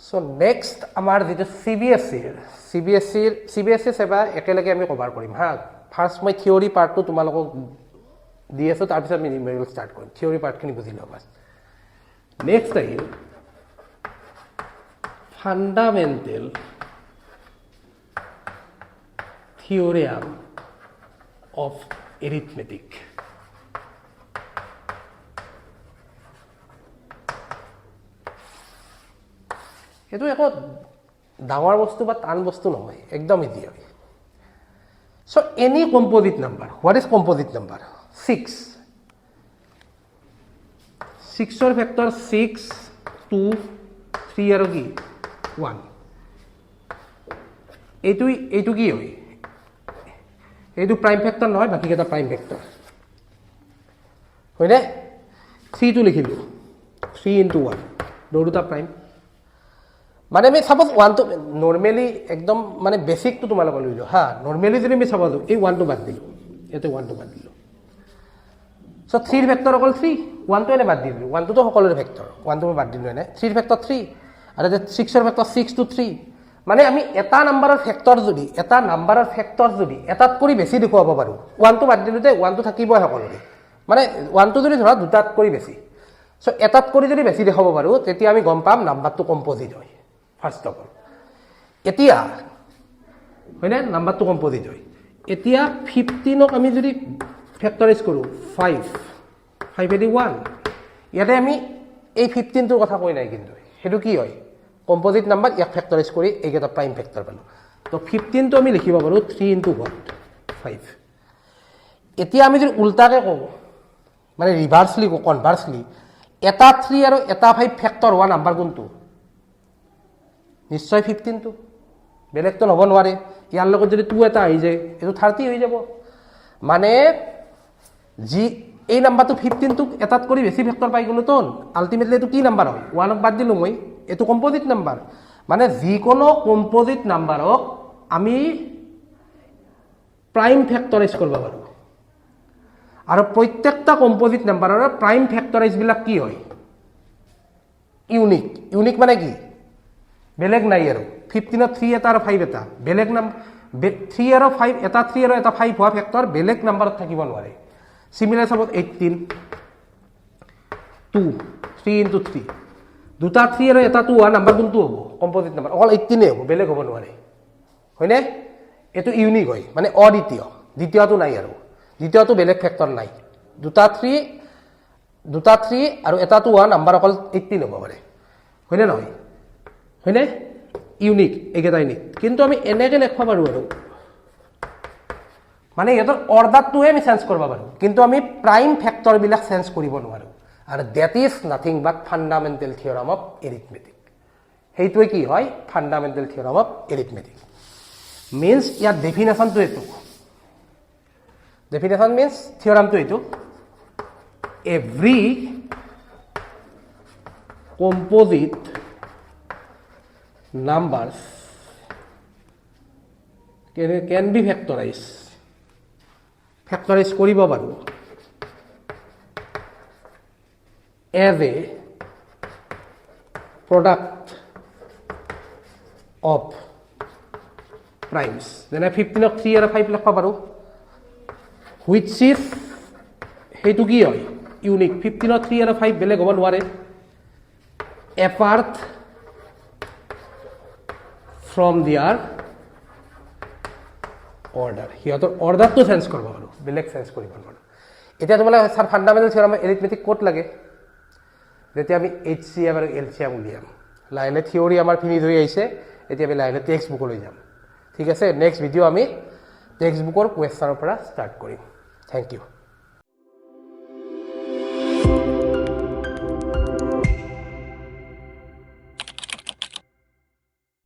so next আমাৰ যেটো CBSE সেবা একেলগে আমি কভাৰ কৰিম হা ফাৰ্স্ট মই থিওৰি পাৰ্টটো তোমালোকক দি আছো তাৰ পিছত আমি নিউমেৰিকেল ষ্টাৰ্ট কৰিম থিওৰি পাৰ্টখিনি বুজি লওঁ বাস নেক্সট আহিল ফান্ডামেন্টাল থিওৰেম অফ এৰিথমেটিক এটো একো ডাঙৰ বস্তু বা টান বস্তু নহয় একদম ইজি হয় so any composite number what is composite number 6 6 or factor 6 2 3 আৰু কি 1 এইটো কি হয় এইটো প্ৰাইম ফেক্টৰ নহয় বাকি কেটা প্ৰাইম ফেক্টৰ হয়নে 3 টো লিখিলো 3 into 1 দুটা প্ৰাইম মানে আমি সাপোজ 1 টো নরমালি একদম মানে বেসিক তো তোমালোক লইলো হা নরমালি যদি আমি সাপোজ এই 1 টো বাদ দিলো এতে 1 টো বাদ দিলো সো 3 এর ভেক্টর অকল 3 1 টো এনে বাদ দিলো 1 টো তো সকলের ভেক্টর 1 টো বাদ দিলো এনে 3 এর ভেক্টর 3 আর যে 6 এর ভেক্টর 6 to 3 মানে আমি এটা নাম্বারের ভেক্টর যদি এটাত কৰি বেছি দেখুৱাব পাৰো 1 টো বাদ দিলোতে 1 টো থাকিব সকলৰে মানে 1 টো যদি ধৰা দুটাত কৰি বেছি সো এটাত কৰি যদি বেছি দেখাব পাৰো তেতিয়া আমি গম পাম নাম্বারটো কম্পোজিট হয় ফার্স্ট অফ অল এতিয়া হয়নে নাম্বারটো কম্পোজিট হয় এতিয়া 15ক আমি যদি ফ্যাক্টরাইজ কৰো 5 এদি 1 ইয়াতে আমি এই 15 টোৰ কথা কৈ নাই কিন্তু হেতু কি হয় কম্পোজিট নাম্বাৰ ইয়াক ফ্যাক্টৰাইজ কৰি এইকেটা প্ৰাইম ফ্যাক্টৰ পালো তো 15 টো আমি লিখিব পাৰো 3 into 5 এতিয়া আমি যদি উল্টাকে কওঁ মানে ৰিভাৰ্সলি কনভাৰ্সলি এটা 3 আৰু এটা 5 ফ্যাক্টৰ 1 নাম্বাৰ কোনটো নিশ্চয় 15 টো বেলেগ তো হ'ব নোৱাৰে ইয়াৰ লগত যদি 2 এটা আহি যায় এটো 30 হৈ যাব মানে জি এই নাম্বাৰটো 15 টো এটাত কৰি বেছি ফেক্টৰ পাই গলো তো আলটিমেটলি এটো কি নাম্বাৰ হয় 1 ক বাদ দিলো মই এটো কম্পোজিট নাম্বাৰ মানে যিকোনো কম্পোজিট নাম্বাৰক আমি প্ৰাইম ফেক্টৰাইজ কৰিব পাৰো আৰু প্ৰত্যেকটা কম্পোজিট নাম্বাৰৰ প্ৰাইম ফেক্টৰাইজ বিলাক কি হয় ইউনিক মানে কি বেলেগ নাই আৰু 15 3 এটা আৰু 5 এটা বেলেগ নাম 3 আৰু 5 এটা 3 আৰু এটা 5 হোৱা ফেক্টৰ বেলেগ নাম্বাৰত থাকিব নোৱাৰে সিমিলাৰ সাপোজ 18 2 3 into 3 দুটা 3 আৰু এটা 2 নাম্বাৰ কোনটো হ'ব কম্পোজিট নাম্বাৰ অকল 18 হ'ব বেলেগ হ'ব নোৱাৰে হয়নে এটো ইউনিক হয় মানে অদ্বিতীয় দ্বিতীয়টো নাই আৰু দ্বিতীয়টো বেলেগ ফেক্টৰ নাই দুটা 3 আৰু এটা 2 নাম্বাৰ অকল 18 হ'ব পাৰে হয়নে নহয় হয়নে ইউনিক একেটা ইউনিক কিন্তু আমি এনেকে লিখবা পাৰো আৰু মানে এটাৰ অৰ্ডাৰটোহে আমি চেঞ্জ কৰিব পাৰো কিন্তু আমি প্ৰাইম ফেক্টৰ বিলাক চেঞ্জ কৰিব নোৱাৰো আৰু that is nothing but fundamental theorem of arithmetic হেইটোৱে কি হয় fundamental theorem of arithmetic means ইয়াৰ ডেফিনেশনটো এটো ডেফিনেশন মিন্স থিওৰামটো এটো every composite numbers can be factorized কৰিব পাৰো as a product of primes যেনে 15 ক 3 আৰু 5 লিখবা পাৰো which is হেতু কি হয় ইউনিক 15 3 আৰু 5 বেলেগ হ'ব নোৱাৰে apart from their order হিয়তৰ অৰ্ডাৰটো চেঞ্জ কৰিব পাৰো বেলেগ চেঞ্জ কৰিব পাৰো এতিয়া তোমালে স্যাৰ ফান্ডামেন্টাল থিওৰাম এৰিথমেটিক কোড লাগে যেতিয়া আমি HCF আৰু LCM উলিয়াম লাইনে থিওৰি আমাৰ ফিনিশ হৈ আহিছে এতিয়া আমি লাইনে টেক্সট বুক লৈ যাম ঠিক আছে নেক্সট ভিডিও আমি টেক্সট বুকৰ কোৱেশ্চনৰ পৰা ষ্টাৰ্ট কৰিম থ্যাংক ইউ